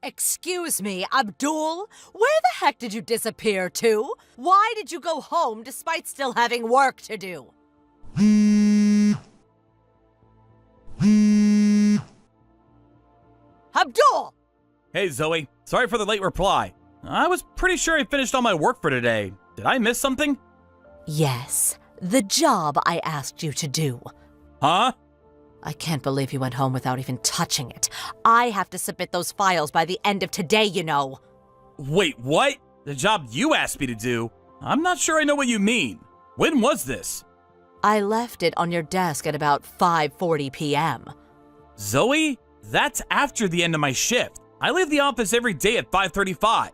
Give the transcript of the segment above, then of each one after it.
Excuse me, Abdul? Where the heck did you disappear to? Why did you go home despite still having work to do? Abdul! Hey, Zoe. Sorry for the late reply. I was pretty sure I finished all my work for today. Did I miss something? Yes, the job I asked you to do. Huh? I can't believe you went home without even touching it. I have to submit those files by the end of today, you know. Wait, what? The job you asked me to do? I'm not sure I know what you mean. When was this? I left it on your desk at about 5:40 p.m. Zoe? That's after the end of my shift. I leave the office every day at 5:35.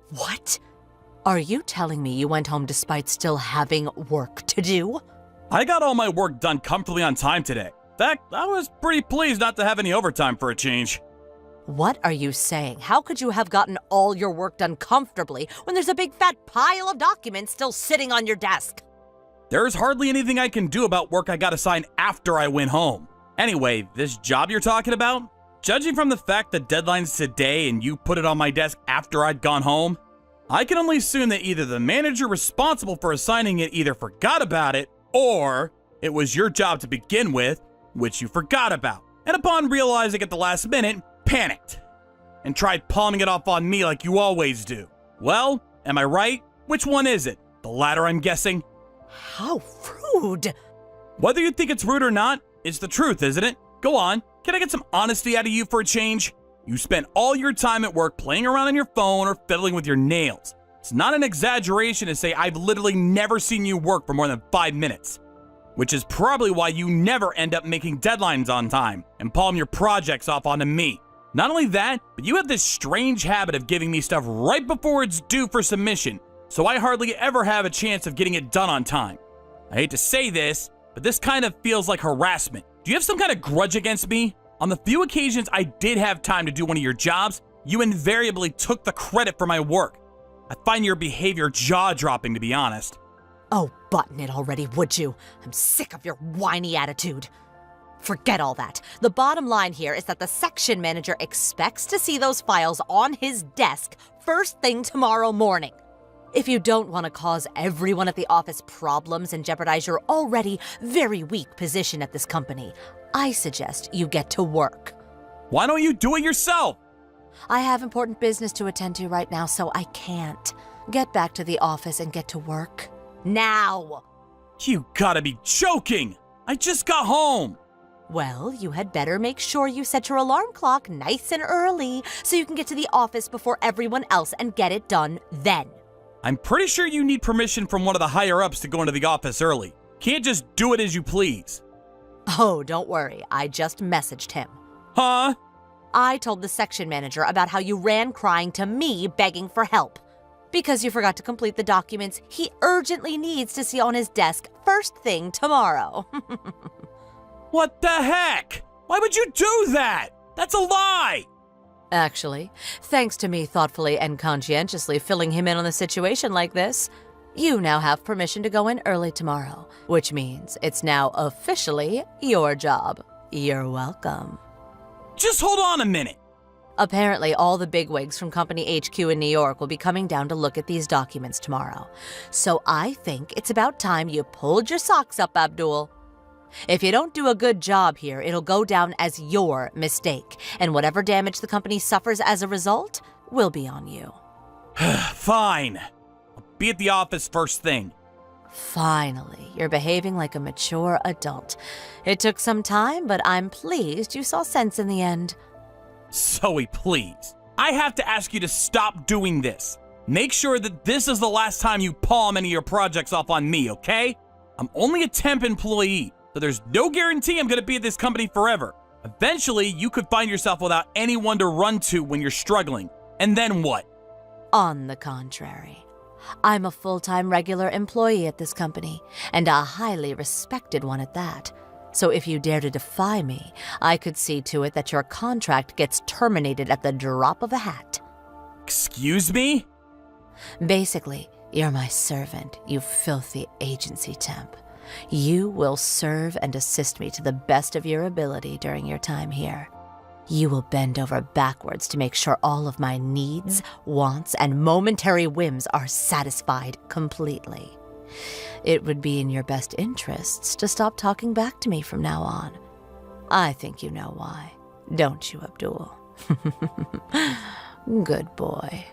What? Are you telling me you went home despite still having work to do? I got all my work done comfortably on time today. In fact, I was pretty pleased not to have any overtime for a change. What are you saying? How could you have gotten all your work done comfortably when there's a big fat pile of documents still sitting on your desk? There's hardly anything I can do about work I got assigned after I went home. Anyway, this job you're talking about? Judging from the fact the deadline's today and you put it on my desk after I'd gone home, I can only assume that either the manager responsible for assigning it either forgot about it, or it was your job to begin with, which you forgot about, and upon realizing at the last minute, panicked, and tried palming it off on me like you always do. Well, am I right? Which one is it? The latter, I'm guessing? How rude! Whether you think it's rude or not, it's the truth, isn't it? Go on, can I get some honesty out of you for a change? You spent all your time at work playing around on your phone or fiddling with your nails. It's not an exaggeration to say I've literally never seen you work for more than 5 minutes. Which is probably why you never end up making deadlines on time and palm your projects off onto me. Not only that, but you have this strange habit of giving me stuff right before it's due for submission, so I hardly ever have a chance of getting it done on time. I hate to say this, but this kind of feels like harassment. Do you have some kind of grudge against me? On the few occasions I did have time to do one of your jobs, you invariably took the credit for my work. I find your behavior jaw-dropping, to be honest. Oh, button it already, would you? I'm sick of your whiny attitude. Forget all that. The bottom line here is that the section manager expects to see those files on his desk first thing tomorrow morning. If you don't want to cause everyone at the office problems and jeopardize your already very weak position at this company, I suggest you get to work. Why don't you do it yourself? I have important business to attend to right now, so I can't. Get back to the office and get to work. Now! You gotta be joking! I just got home! Well, you had better make sure you set your alarm clock nice and early so you can get to the office before everyone else and get it done then. I'm pretty sure you need permission from one of the higher-ups to go into the office early. Can't just do it as you please. Oh, don't worry. I just messaged him. Huh? I told the section manager about how you ran crying to me begging for help. Because you forgot to complete the documents he urgently needs to see on his desk first thing tomorrow. What the heck? Why would you do that? That's a lie! Actually, thanks to me thoughtfully and conscientiously filling him in on a situation like this, you now have permission to go in early tomorrow, which means it's now officially your job. You're welcome. Just hold on a minute. Apparently, all the bigwigs from Company HQ in New York will be coming down to look at these documents tomorrow. So I think it's about time you pulled your socks up, Abdul. If you don't do a good job here, it'll go down as your mistake, and whatever damage the company suffers as a result will be on you. Fine. I'll be at the office first thing. Finally, you're behaving like a mature adult. It took some time, but I'm pleased you saw sense in the end. Zoe, please. I have to ask you to stop doing this. Make sure that this is the last time you palm any of your projects off on me, okay? I'm only a temp employee, so there's no guarantee I'm gonna be at this company forever. Eventually, you could find yourself without anyone to run to when you're struggling. And then what? On the contrary, I'm a full-time regular employee at this company, and a highly respected one at that. So if you dare to defy me, I could see to it that your contract gets terminated at the drop of a hat. Excuse me? Basically, you're my servant, you filthy agency temp. You will serve and assist me to the best of your ability during your time here. You will bend over backwards to make sure all of my needs, wants, and momentary whims are satisfied completely. It would be in your best interests to stop talking back to me from now on. I think you know why, don't you, Abdul? Good boy.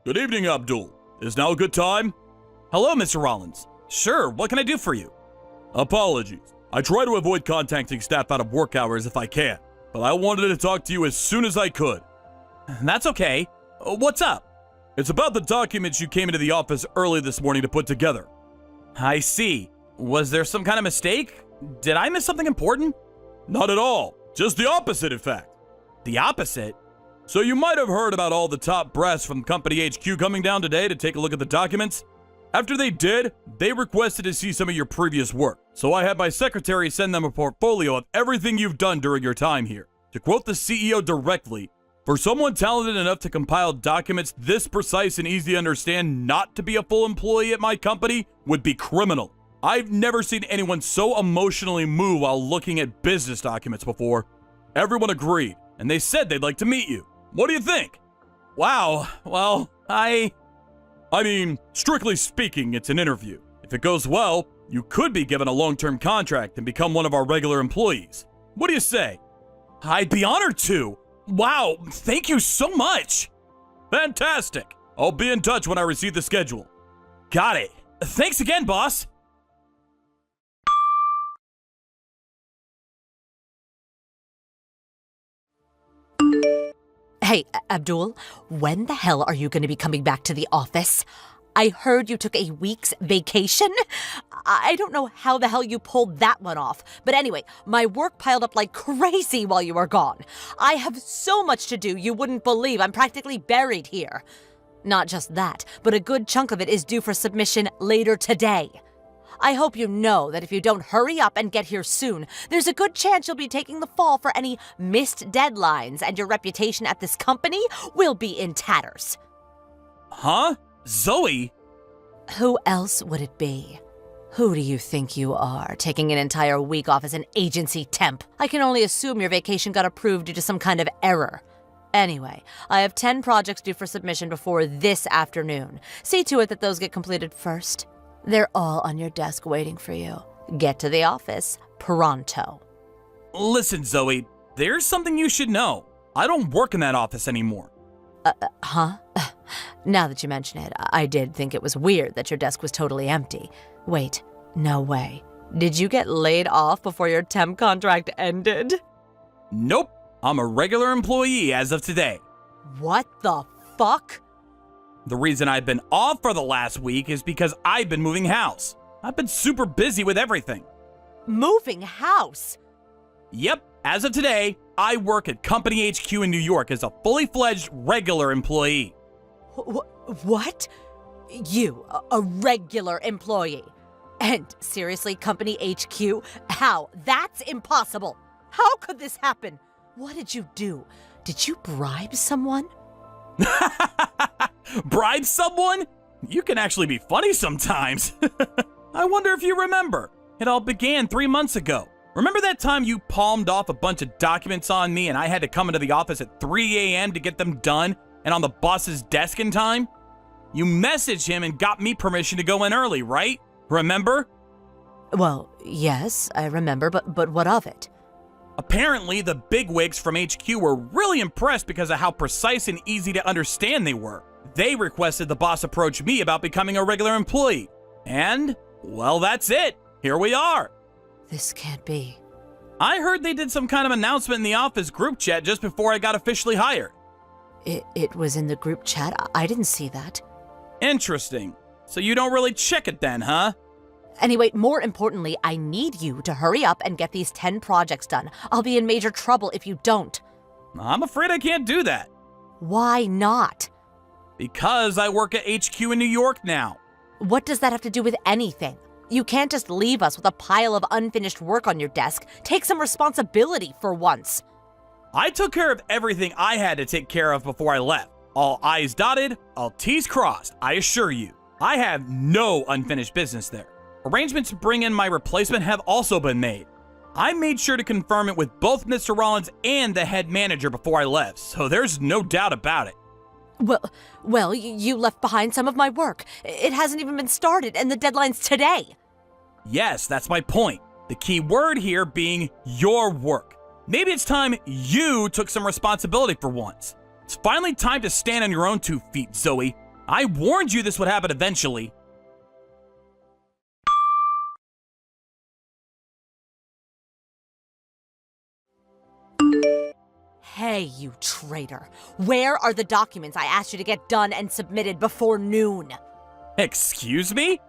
Good evening, Abdul. Is now a good time? Hello, Mr. Rollins. Sure, what can I do for you? Apologies. I try to avoid contacting staff out of work hours if I can, but I wanted to talk to you as soon as I could. That's okay. What's up? It's about the documents you came into the office early this morning to put together. I see. Was there some kind of mistake? Did I miss something important? Not at all. Just the opposite, in fact. The opposite? So you might have heard about all the top brass from Company HQ coming down today to take a look at the documents. After they did, they requested to see some of your previous work. So I had my secretary send them a portfolio of everything you've done during your time here. To quote the CEO directly, for someone talented enough to compile documents this precise and easy to understand not to be a full employee at my company would be criminal. I've never seen anyone so emotionally moved while looking at business documents before. Everyone agreed, and they said they'd like to meet you. What do you think? Wow, well, I mean, strictly speaking, it's an interview. If it goes well, you could be given a long-term contract and become one of our regular employees. What do you say? I'd be honored to. Wow, thank you so much. Fantastic. I'll be in touch when I receive the schedule. Got it. Thanks again, boss. Hey, Abdul, when the hell are you going to be coming back to the office? I heard you took a week's vacation. I don't know how the hell you pulled that one off. But anyway, my work piled up like crazy while you were gone. I have so much to do, you wouldn't believe. I'm practically buried here. Not just that, but a good chunk of it is due for submission later today. I hope you know that if you don't hurry up and get here soon, there's a good chance you'll be taking the fall for any missed deadlines, and your reputation at this company will be in tatters. Huh? Zoe? Who else would it be? Who do you think you are, taking an entire week off as an agency temp? I can only assume your vacation got approved due to some kind of error. Anyway, I have 10 projects due for submission before this afternoon. See to it that those get completed first. They're all on your desk waiting for you. Get to the office pronto. Listen, Zoe, there's something you should know. I don't work in that office anymore. Huh? Now that you mention it, I did think it was weird that your desk was totally empty. Wait, no way. Did you get laid off before your temp contract ended? Nope. I'm a regular employee as of today. What the fuck? The reason I've been off for the last week is because I've been moving house. I've been super busy with everything. Moving house? Yep, as of today, I work at Company HQ in New York as a fully fledged regular employee. What? You, a regular employee? And seriously, Company HQ? How? That's impossible. How could this happen? What did you do? Did you bribe someone? Bribe someone? You can actually be funny sometimes. I wonder if you remember. It all began 3 months ago. Remember that time you palmed off a bunch of documents on me and I had to come into the office at 3 a.m. to get them done and on the boss's desk in time? You messaged him and got me permission to go in early, right? Remember? Well, yes, I remember, but what of it? Apparently, the bigwigs from HQ were really impressed because of how precise and easy to understand they were. They requested the boss approach me about becoming a regular employee. And, well, that's it. Here we are. This can't be. I heard they did some kind of announcement in the office group chat just before I got officially hired. It was in the group chat? I didn't see that. Interesting. So you don't really check it then, huh? Anyway, more importantly, I need you to hurry up and get these 10 projects done. I'll be in major trouble if you don't. I'm afraid I can't do that. Why not? Because I work at HQ in New York now. What does that have to do with anything? You can't just leave us with a pile of unfinished work on your desk. Take some responsibility for once. I took care of everything I had to take care of before I left. All I's dotted, all T's crossed, I assure you. I have no unfinished business there. Arrangements to bring in my replacement have also been made. I made sure to confirm it with both Mr. Rollins and the head manager before I left, so there's no doubt about it. Well, you left behind some of my work. It hasn't even been started, and the deadline's today. Yes, that's my point. The key word here being your work. Maybe it's time you took some responsibility for once. It's finally time to stand on your own 2 feet, Zoe. I warned you this would happen eventually. Hey, you traitor. Where are the documents I asked you to get done and submitted before noon? Excuse me?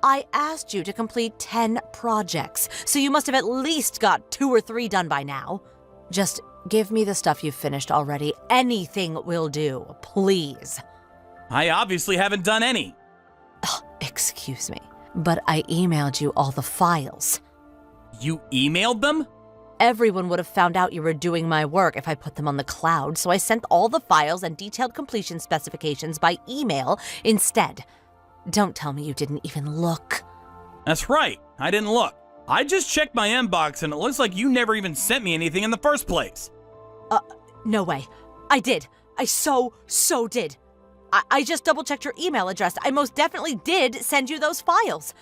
I asked you to complete 10 projects, so you must have at least got 2 or 3 done by now. Just give me the stuff you've finished already. Anything will do, please. I obviously haven't done any. Excuse me, but I emailed you all the files. You emailed them? Everyone would have found out you were doing my work if I put them on the cloud, so I sent all the files and detailed completion specifications by email instead. Don't tell me you didn't even look. That's right, I didn't look. I just checked my inbox and it looks like you never even sent me anything in the first place. No way. I did. I so did. I just double-checked your email address. I most definitely did send you those files.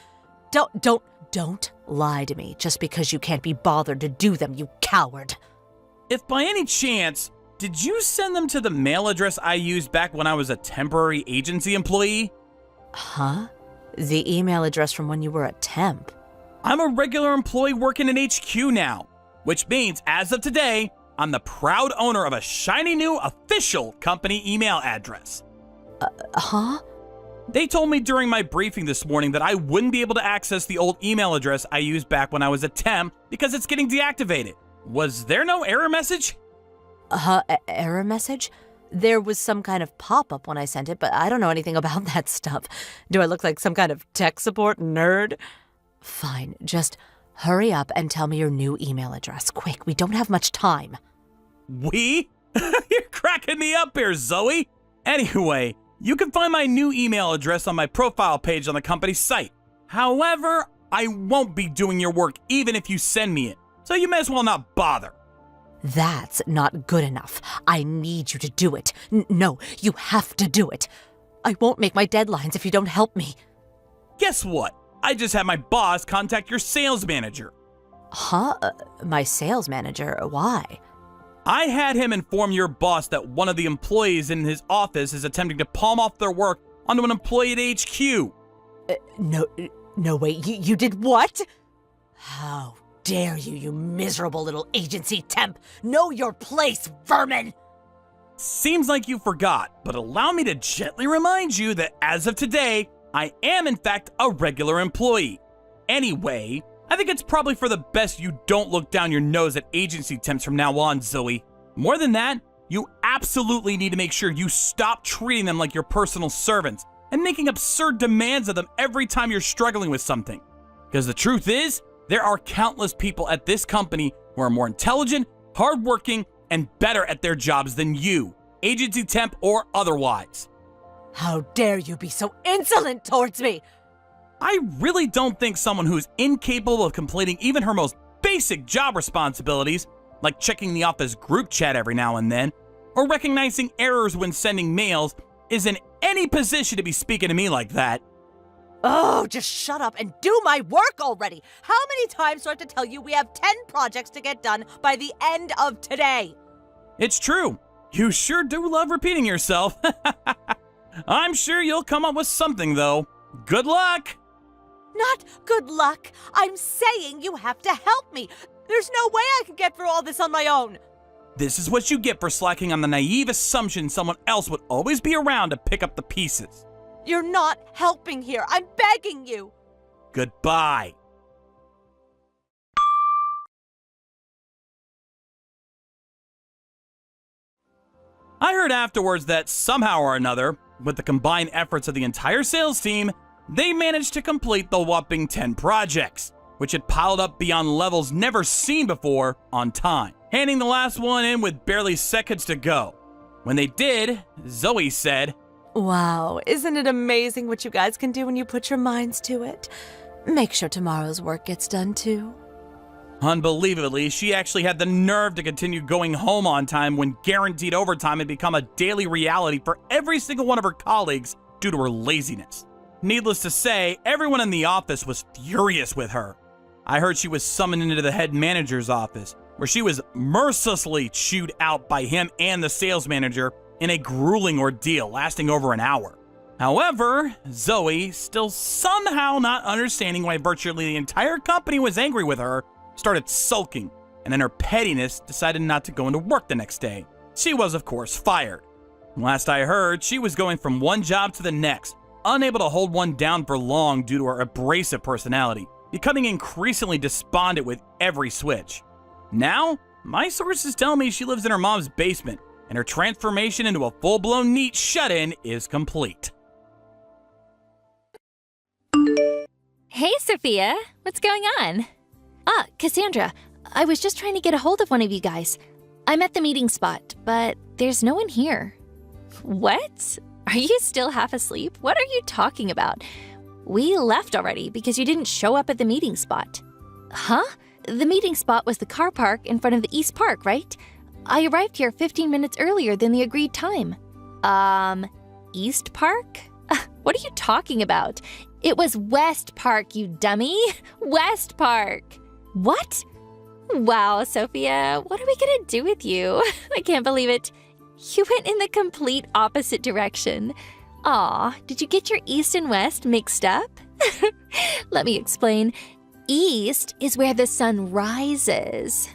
Don't lie to me just because you can't be bothered to do them, you coward. If by any chance, did you send them to the mail address I used back when I was a temporary agency employee? Huh? The email address from when you were a temp? I'm a regular employee working at HQ now, which means as of today, I'm the proud owner of a shiny new official company email address. Huh? They told me during my briefing this morning that I wouldn't be able to access the old email address I used back when I was a temp because it's getting deactivated. Was there no error message? Error message? There was some kind of pop-up when I sent it, but I don't know anything about that stuff. Do I look like some kind of tech support nerd? Fine, just hurry up and tell me your new email address. Quick, we don't have much time. We? You're cracking me up here, Zoe. Anyway, you can find my new email address on my profile page on the company's site. However, I won't be doing your work even if you send me it, so you may as well not bother. That's not good enough. I need you to do it. No, you have to do it. I won't make my deadlines if you don't help me. Guess what? I just had my boss contact your sales manager. Huh? My sales manager? Why? I had him inform your boss that one of the employees in his office is attempting to palm off their work onto an employee at HQ. No way. You did what? How dare you, you miserable little agency temp! Know your place, vermin! Seems like you forgot, but allow me to gently remind you that as of today, I am in fact a regular employee. Anyway, I think it's probably for the best you don't look down your nose at agency temps from now on, Zoe. More than that, you absolutely need to make sure you stop treating them like your personal servants and making absurd demands of them every time you're struggling with something. Because the truth is, there are countless people at this company who are more intelligent, hardworking, and better at their jobs than you, agency temp or otherwise. How dare you be so insolent towards me! I really don't think someone who's incapable of completing even her most basic job responsibilities, like checking the office group chat every now and then, or recognizing errors when sending mails, is in any position to be speaking to me like that. Oh, just shut up and do my work already! How many times do I have to tell you we have 10 projects to get done by the end of today? It's true. You sure do love repeating yourself. I'm sure you'll come up with something, though. Good luck! Not good luck. I'm saying you have to help me. There's no way I can get through all this on my own. This is what you get for slacking on the naive assumption someone else would always be around to pick up the pieces. You're not helping here. I'm begging you. Goodbye. I heard afterwards that somehow or another, with the combined efforts of the entire sales team, they managed to complete the whopping 10 projects, which had piled up beyond levels never seen before on time, handing the last one in with barely seconds to go. When they did, Zoe said, Wow, isn't it amazing what you guys can do when you put your minds to it? Make sure tomorrow's work gets done too. Unbelievably, she actually had the nerve to continue going home on time when guaranteed overtime had become a daily reality for every single one of her colleagues due to her laziness. Needless to say, everyone in the office was furious with her. I heard she was summoned into the head manager's office, where she was mercilessly chewed out by him and the sales manager in a grueling ordeal lasting over an hour. However, Zoe, still somehow not understanding why virtually the entire company was angry with her, started sulking, and in her pettiness decided not to go into work the next day. She was, of course, fired. Last I heard, she was going from one job to the next, unable to hold one down for long due to her abrasive personality, becoming increasingly despondent with every switch. Now, my sources tell me she lives in her mom's basement, and her transformation into a full-blown neat shut-in is complete. Hey, Sophia. What's going on? Cassandra, I was just trying to get a hold of one of you guys. I'm at the meeting spot, but there's no one here. What? Are you still half asleep? What are you talking about? We left already because you didn't show up at the meeting spot. Huh? The meeting spot was the car park in front of the East Park, right? I arrived here 15 minutes earlier than the agreed time. East Park? What are you talking about? It was West Park, you dummy. West Park. What? Wow, Sophia, what are we gonna do with you? I can't believe it. You went in the complete opposite direction. Aw, did you get your east and west mixed up? Let me explain. East is where the sun rises,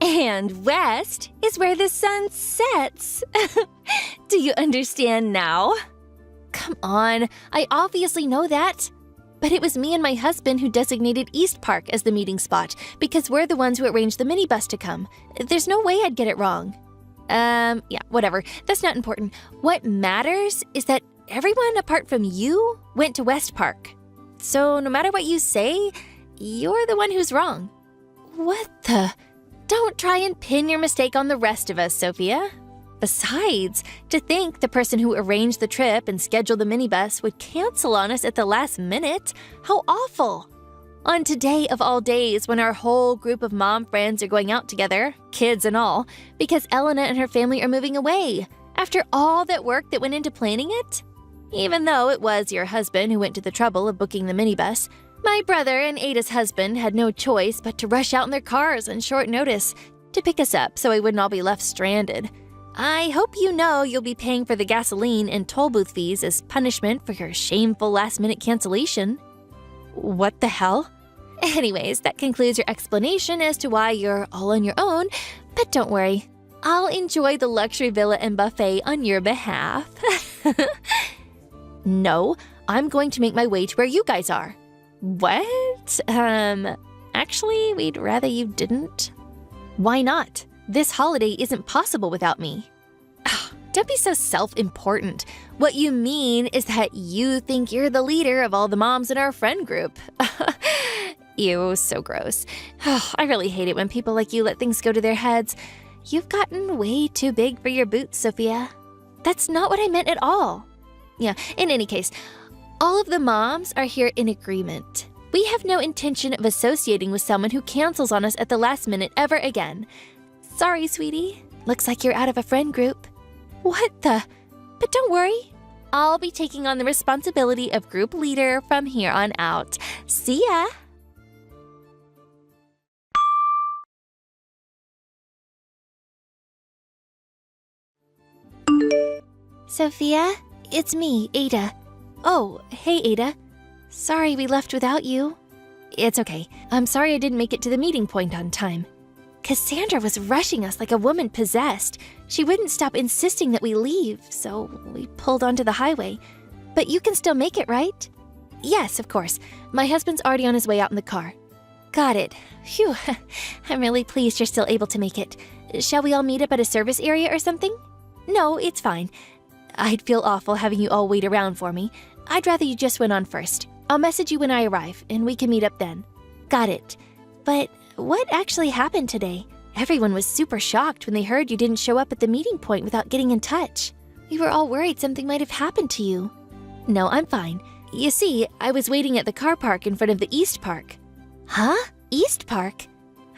and west is where the sun sets. Do you understand now? Come on, I obviously know that. But it was me and my husband who designated East Park as the meeting spot because we're the ones who arranged the minibus to come. There's no way I'd get it wrong. Yeah, whatever. That's not important. What matters is that everyone apart from you went to West Park. So no matter what you say, you're the one who's wrong. What the? Don't try and pin your mistake on the rest of us, Sophia. Besides, to think the person who arranged the trip and scheduled the minibus would cancel on us at the last minute? How awful! On today of all days when our whole group of mom friends are going out together, kids and all, because Elena and her family are moving away, after all that work that went into planning it? Even though it was your husband who went to the trouble of booking the minibus, my brother and Ada's husband had no choice but to rush out in their cars on short notice to pick us up so we wouldn't all be left stranded. I hope you know you'll be paying for the gasoline and toll booth fees as punishment for your shameful last-minute cancellation. What the hell? Anyways, that concludes your explanation as to why you're all on your own, but don't worry. I'll enjoy the luxury villa and buffet on your behalf. No, I'm going to make my way to where you guys are. What? Actually, we'd rather you didn't. Why not? This holiday isn't possible without me. Don't be so self-important. What you mean is that you think you're the leader of all the moms in our friend group. Ew, so gross. I really hate it when people like you let things go to their heads. You've gotten way too big for your boots, Sophia. That's not what I meant at all. Yeah, in any case, all of the moms are here in agreement. We have no intention of associating with someone who cancels on us at the last minute ever again. Sorry, sweetie. Looks like you're out of a friend group. What the? But don't worry. I'll be taking on the responsibility of group leader from here on out. See ya! Sophia, it's me, Ada. Oh, hey, Ada. Sorry we left without you. It's okay. I'm sorry I didn't make it to the meeting point on time. Cassandra was rushing us like a woman possessed. She wouldn't stop insisting that we leave, so we pulled onto the highway. But you can still make it, right? Yes, of course. My husband's already on his way out in the car. Got it. Phew. I'm really pleased you're still able to make it. Shall we all meet up at a service area or something? No, it's fine. I'd feel awful having you all wait around for me. I'd rather you just went on first. I'll message you when I arrive, and we can meet up then. Got it. But what actually happened today? Everyone was super shocked when they heard you didn't show up at the meeting point without getting in touch. We were all worried something might have happened to you. No, I'm fine. You see, I was waiting at the car park in front of the East Park. Huh? East Park?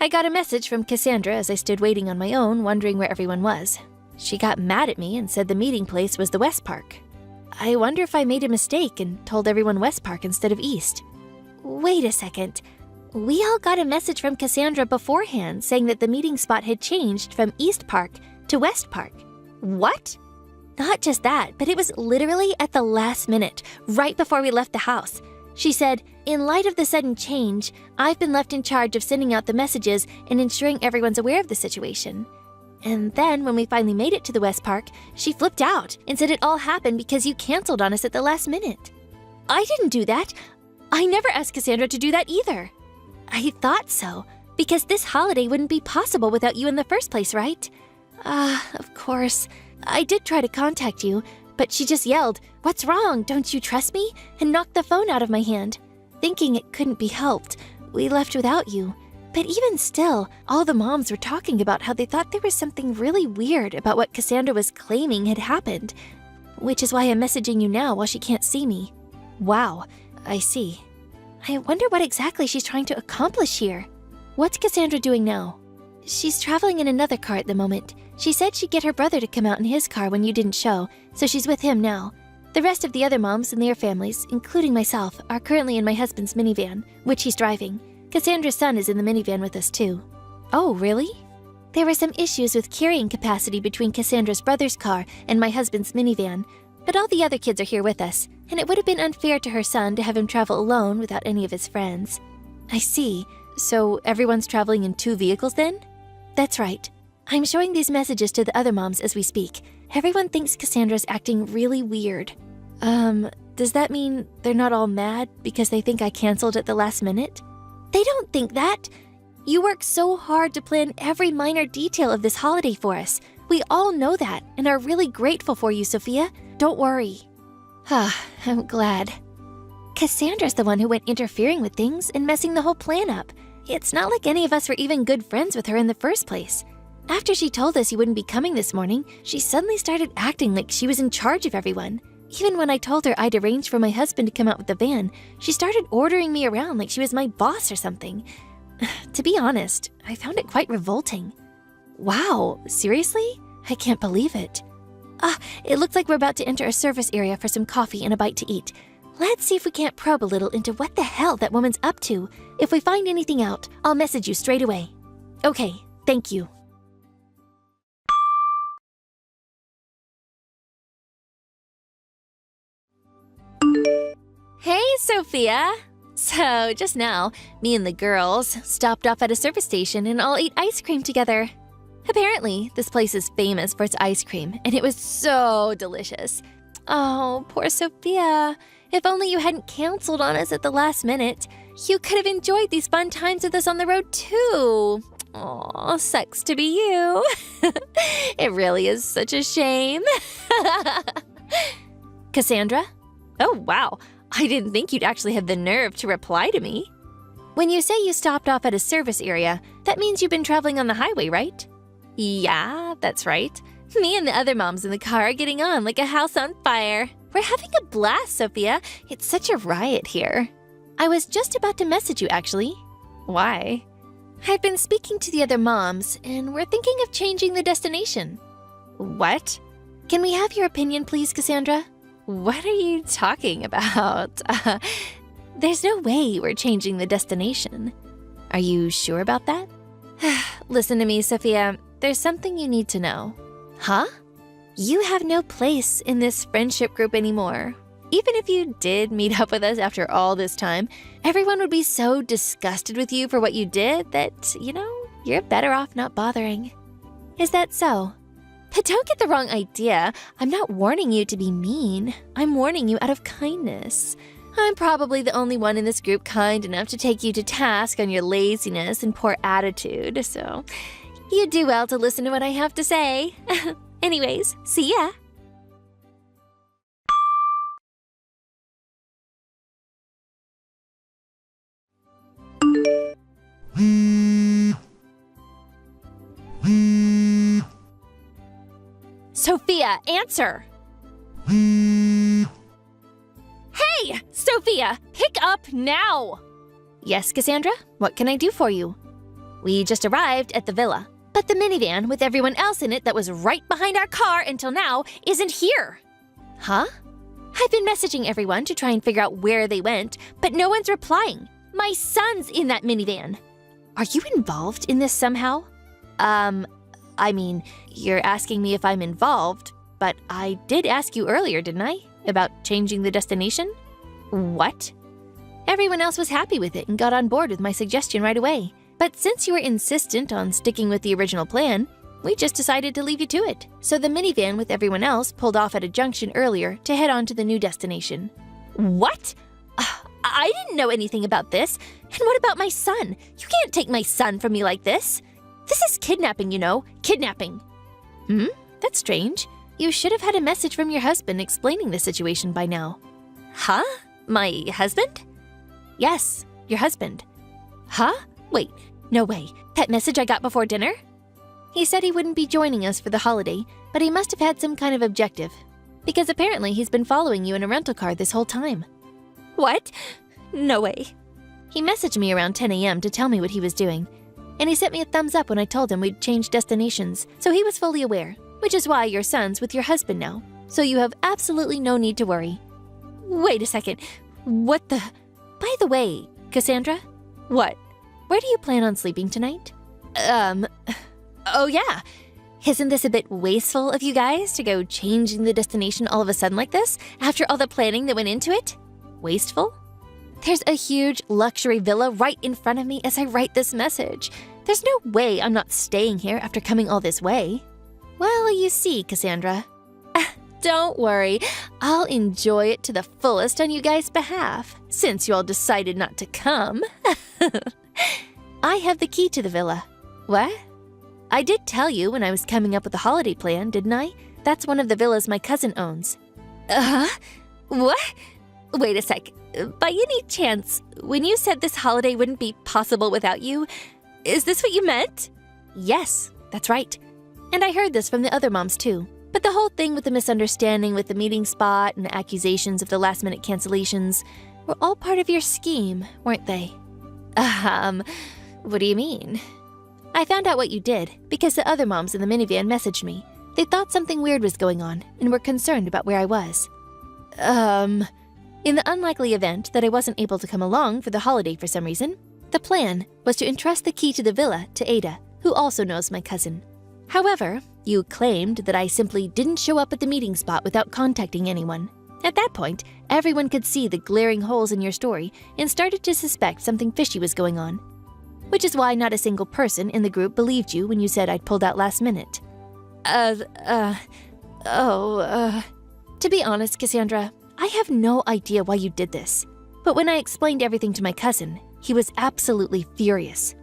I got a message from Cassandra as I stood waiting on my own, wondering where everyone was. She got mad at me and said the meeting place was the West Park. I wonder if I made a mistake and told everyone West Park instead of East. Wait a second. We all got a message from Cassandra beforehand saying that the meeting spot had changed from East Park to West Park. What? Not just that, but it was literally at the last minute, right before we left the house. She said, "In light of the sudden change, I've been left in charge of sending out the messages and ensuring everyone's aware of the situation." And then, when we finally made it to the West Park, she flipped out and said it all happened because you canceled on us at the last minute. I didn't do that. I never asked Cassandra to do that either. I thought so, because this holiday wouldn't be possible without you in the first place, right? Of course. I did try to contact you, but she just yelled, "What's wrong? Don't you trust me?" and knocked the phone out of my hand. Thinking it couldn't be helped, we left without you. But even still, all the moms were talking about how they thought there was something really weird about what Cassandra was claiming had happened, which is why I'm messaging you now while she can't see me. Wow, I see. I wonder what exactly she's trying to accomplish here. What's Cassandra doing now? She's traveling in another car at the moment. She said she'd get her brother to come out in his car when you didn't show, so she's with him now. The rest of the other moms and their families, including myself, are currently in my husband's minivan, which he's driving. Cassandra's son is in the minivan with us too. Oh, really? There were some issues with carrying capacity between Cassandra's brother's car and my husband's minivan, but all the other kids are here with us, and it would have been unfair to her son to have him travel alone without any of his friends. I see. So everyone's traveling in 2 vehicles then? That's right. I'm showing these messages to the other moms as we speak. Everyone thinks Cassandra's acting really weird. Does that mean they're not all mad because they think I canceled at the last minute? They don't think that. You worked so hard to plan every minor detail of this holiday for us. We all know that and are really grateful for you, Sophia. Don't worry. I'm glad. Cassandra's the one who went interfering with things and messing the whole plan up. It's not like any of us were even good friends with her in the first place. After she told us you wouldn't be coming this morning, she suddenly started acting like she was in charge of everyone. Even when I told her I'd arranged for my husband to come out with the van, she started ordering me around like she was my boss or something. To be honest, I found it quite revolting. Wow, seriously? I can't believe it. It looks like we're about to enter a service area for some coffee and a bite to eat. Let's see if we can't probe a little into what the hell that woman's up to. If we find anything out, I'll message you straight away. Okay, thank you. Hey, Sophia! So, just now, me and the girls stopped off at a service station and all ate ice cream together. Apparently, this place is famous for its ice cream, and it was so delicious. Oh, poor Sophia. If only you hadn't canceled on us at the last minute. You could have enjoyed these fun times with us on the road, too. Aw, sucks to be you. It really is such a shame. Cassandra? Oh, wow. I didn't think you'd actually have the nerve to reply to me. When you say you stopped off at a service area, that means you've been traveling on the highway, right? Yeah, that's right. Me and the other moms in the car are getting on like a house on fire. We're having a blast, Sophia. It's such a riot here. I was just about to message you, actually. Why? I've been speaking to the other moms, and we're thinking of changing the destination. What? Can we have your opinion, please, Cassandra? What are you talking about? There's no way we're changing the destination. Are you sure about that? Listen to me, Sophia. There's something you need to know. Huh? You have no place in this friendship group anymore. Even if you did meet up with us after all this time, everyone would be so disgusted with you for what you did that, you're better off not bothering. Is that so? But don't get the wrong idea. I'm not warning you to be mean. I'm warning you out of kindness. I'm probably the only one in this group kind enough to take you to task on your laziness and poor attitude, so you do well to listen to what I have to say. Anyways, see ya. Sophia, answer! Sophia, pick up now! Yes, Cassandra? What can I do for you? We just arrived at the villa, but the minivan with everyone else in it that was right behind our car until now isn't here. Huh? I've been messaging everyone to try and figure out where they went, but no one's replying. My son's in that minivan. Are you involved in this somehow? I mean, you're asking me if I'm involved, but I did ask you earlier, didn't I? About changing the destination? What? Everyone else was happy with it and got on board with my suggestion right away. But since you were insistent on sticking with the original plan, we just decided to leave you to it. So the minivan with everyone else pulled off at a junction earlier to head on to the new destination. What? I didn't know anything about this. And what about my son? You can't take my son from me like this. This is kidnapping, you know. Kidnapping. That's strange. You should have had a message from your husband explaining the situation by now. Huh? My husband? Yes, your husband. Huh? Wait, no way. That message I got before dinner? He said he wouldn't be joining us for the holiday, but he must have had some kind of objective. Because apparently he's been following you in a rental car this whole time. What? No way. He messaged me around 10 a.m. to tell me what he was doing. And he sent me a thumbs up when I told him we'd changed destinations, so he was fully aware. Which is why your son's with your husband now. So you have absolutely no need to worry. Wait a second. What the... By the way, Cassandra? What? Where do you plan on sleeping tonight? Oh yeah. Isn't this a bit wasteful of you guys to go changing the destination all of a sudden like this, after all the planning that went into it? Wasteful? There's a huge luxury villa right in front of me as I write this message. There's no way I'm not staying here after coming all this way. Well, you see, Cassandra. Don't worry, I'll enjoy it to the fullest on you guys' behalf, since you all decided not to come. I have the key to the villa. What? I did tell you when I was coming up with the holiday plan, didn't I? That's one of the villas my cousin owns. What? Wait a sec. By any chance, when you said this holiday wouldn't be possible without you, is this what you meant? Yes, that's right. And I heard this from the other moms too. But the whole thing with the misunderstanding with the meeting spot and the accusations of the last-minute cancellations were all part of your scheme, weren't they? What do you mean? I found out what you did because the other moms in the minivan messaged me. They thought something weird was going on and were concerned about where I was. In the unlikely event that I wasn't able to come along for the holiday for some reason, the plan was to entrust the key to the villa to Ada, who also knows my cousin. However, you claimed that I simply didn't show up at the meeting spot without contacting anyone. At that point, everyone could see the glaring holes in your story and started to suspect something fishy was going on. Which is why not a single person in the group believed you when you said I'd pulled out last minute. To be honest, Cassandra, I have no idea why you did this. But when I explained everything to my cousin, he was absolutely furious.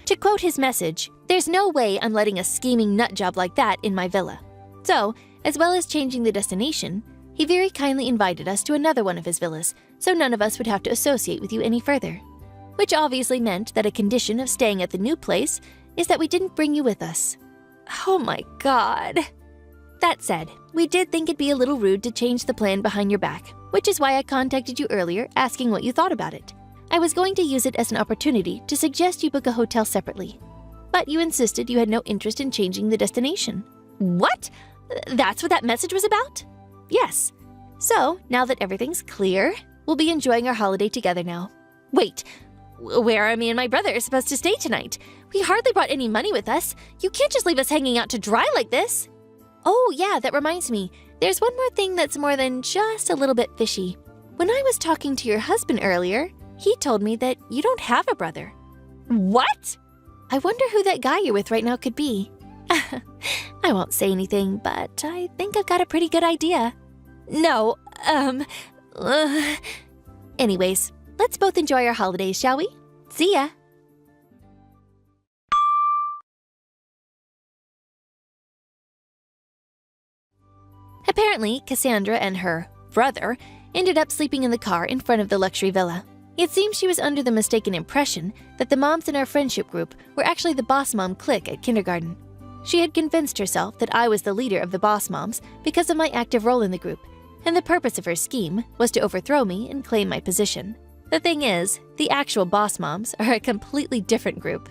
To quote his message, "There's no way I'm letting a scheming nutjob like that in my villa." So, as well as changing the destination, he very kindly invited us to another one of his villas, so none of us would have to associate with you any further. Which obviously meant that a condition of staying at the new place is that we didn't bring you with us. Oh my god. That said, we did think it'd be a little rude to change the plan behind your back, which is why I contacted you earlier asking what you thought about it. I was going to use it as an opportunity to suggest you book a hotel separately. But you insisted you had no interest in changing the destination. What? That's what that message was about? Yes. So, now that everything's clear, we'll be enjoying our holiday together now. Wait, where are me and my brother supposed to stay tonight? We hardly brought any money with us. You can't just leave us hanging out to dry like this. Oh yeah, that reminds me. There's one more thing that's more than just a little bit fishy. When I was talking to your husband earlier, he told me that you don't have a brother. What? I wonder who that guy you're with right now could be. I won't say anything, but I think I've got a pretty good idea. No, Anyways, let's both enjoy our holidays, shall we? See ya! Apparently, Cassandra and her brother ended up sleeping in the car in front of the luxury villa. It seems she was under the mistaken impression that the moms in our friendship group were actually the boss mom clique at kindergarten. She had convinced herself that I was the leader of the boss moms because of my active role in the group, and the purpose of her scheme was to overthrow me and claim my position. The thing is, the actual boss moms are a completely different group.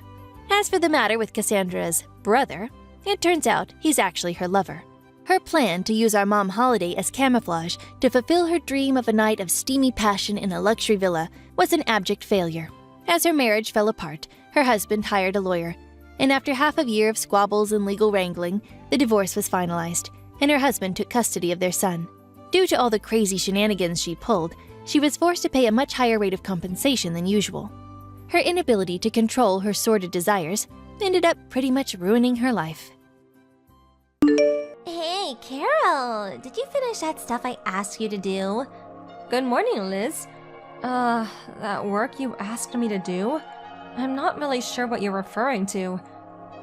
As for the matter with Cassandra's brother, it turns out he's actually her lover. Her plan to use our mom holiday as camouflage to fulfill her dream of a night of steamy passion in a luxury villa was an abject failure. As her marriage fell apart, her husband hired a lawyer, and after half a year of squabbles and legal wrangling, the divorce was finalized, and her husband took custody of their son. Due to all the crazy shenanigans she pulled, she was forced to pay a much higher rate of compensation than usual. Her inability to control her sordid desires ended up pretty much ruining her life. Hey, Carol, did you finish that stuff I asked you to do? Good morning, Liz. That work you asked me to do? I'm not really sure what you're referring to.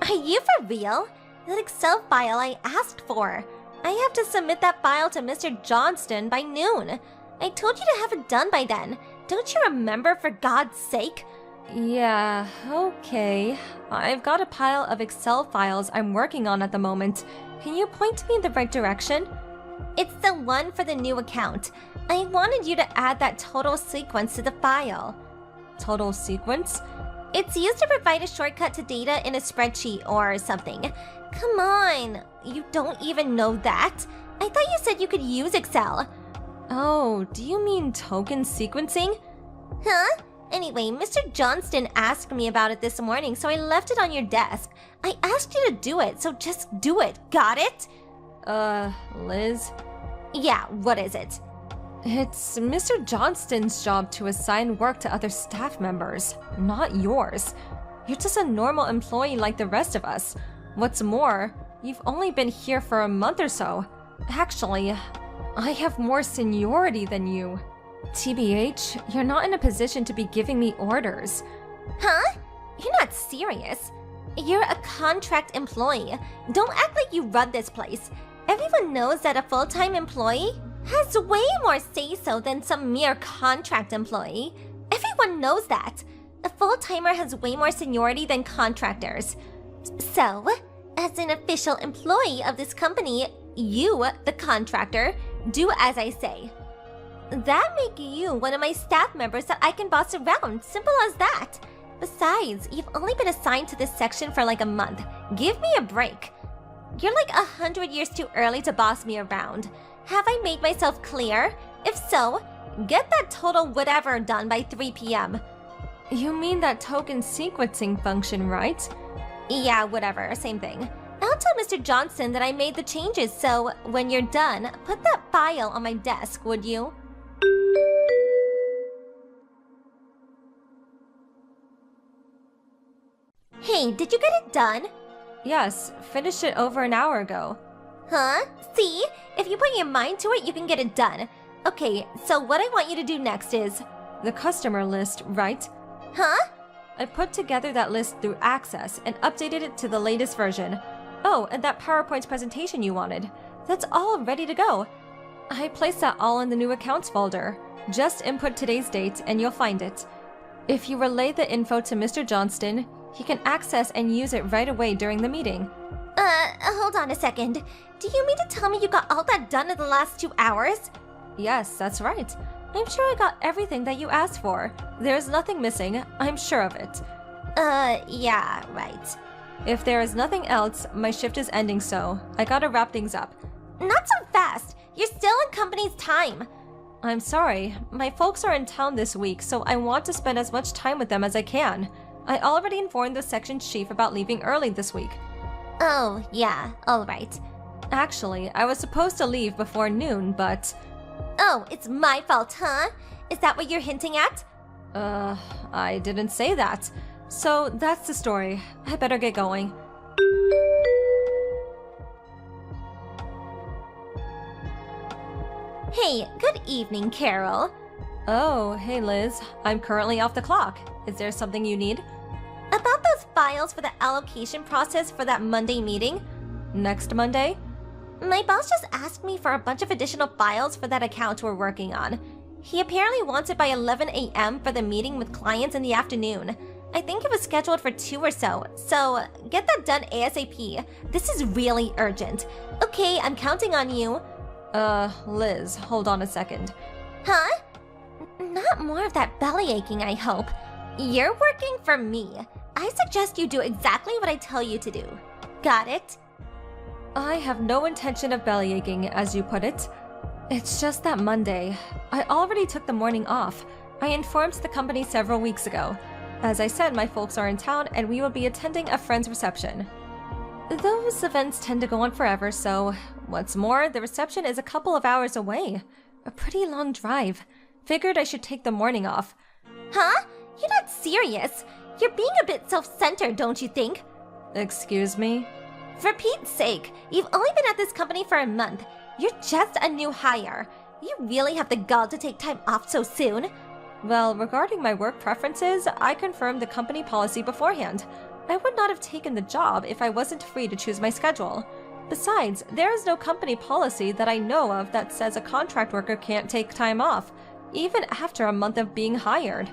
Are you for real? That Excel file I asked for. I have to submit that file to Mr. Johnston by noon. I told you to have it done by then. Don't you remember, for God's sake? Yeah, okay. I've got a pile of Excel files I'm working on at the moment. Can you point me in the right direction? It's the one for the new account. I wanted you to add that total sequence to the file. Total sequence? It's used to provide a shortcut to data in a spreadsheet or something. Come on, you don't even know that? I thought you said you could use Excel. Oh, do you mean token sequencing? Huh? Anyway, Mr. Johnston asked me about it this morning, so I left it on your desk. I asked you to do it, so just do it. Got it? Liz? Yeah, what is it? It's Mr. Johnston's job to assign work to other staff members, not yours. You're just a normal employee like the rest of us. What's more, you've only been here for a month or so. Actually, I have more seniority than you. TBH, you're not in a position to be giving me orders. Huh? You're not serious. You're a contract employee. Don't act like you run this place. Everyone knows that a full-time employee has way more say-so than some mere contract employee. Everyone knows that. A full-timer has way more seniority than contractors. So, as an official employee of this company, you, the contractor, do as I say. That make you one of my staff members that I can boss around. Simple as that. Besides, you've only been assigned to this section for like a month. Give me a break. You're like 100 years too early to boss me around. Have I made myself clear? If so, get that total whatever done by 3 p.m. You mean that token sequencing function, right? Yeah, whatever, same thing. I'll tell Mr. Johnston that I made the changes, so when you're done, put that file on my desk, would you? Hey, did you get it done? Yes, finished it over an hour ago. Huh? See? If you put your mind to it, you can get it done. Okay, so what I want you to do next is... The customer list, right? Huh? I put together that list through Access and updated it to the latest version. Oh, and that PowerPoint presentation you wanted. That's all ready to go. I placed that all in the new accounts folder. Just input today's date and you'll find it. If you relay the info to Mr. Johnston, he can access and use it right away during the meeting. Hold on a second. Do you mean to tell me you got all that done in the last 2 hours? Yes, that's right. I'm sure I got everything that you asked for. There's nothing missing, I'm sure of it. Yeah, right. If there is nothing else, my shift is ending, so I gotta wrap things up. Not so fast! You're still in company's time! I'm sorry. My folks are in town this week, so I want to spend as much time with them as I can. I already informed the section chief about leaving early this week. Oh, yeah, alright. Actually, I was supposed to leave before noon, but... Oh, it's my fault, huh? Is that what you're hinting at? I didn't say that. So that's the story. I better get going. Hey, good evening, Carol. Oh, hey Liz. I'm currently off the clock. Is there something you need? About those files for the allocation process for that Monday meeting? Next Monday? My boss just asked me for a bunch of additional files for that account we're working on. He apparently wants it by 11 a.m. for the meeting with clients in the afternoon. I think it was scheduled for 2 or so get that done ASAP. This is really urgent. Okay, I'm counting on you. Liz, hold on a second. Huh? Not more of that belly aching, I hope. You're working for me. I suggest you do exactly what I tell you to do. Got it? I have no intention of belly aching, as you put it. It's just that Monday. I already took the morning off. I informed the company several weeks ago. As I said, my folks are in town and we will be attending a friend's reception. Those events tend to go on forever, so what's more, the reception is a couple of hours away. A pretty long drive. Figured I should take the morning off. Huh? You're not serious. You're being a bit self-centered, don't you think? Excuse me? For Pete's sake, you've only been at this company for a month. You're just a new hire. You really have the gall to take time off so soon? Well, regarding my work preferences, I confirmed the company policy beforehand. I would not have taken the job if I wasn't free to choose my schedule. Besides, there is no company policy that I know of that says a contract worker can't take time off, even after a month of being hired.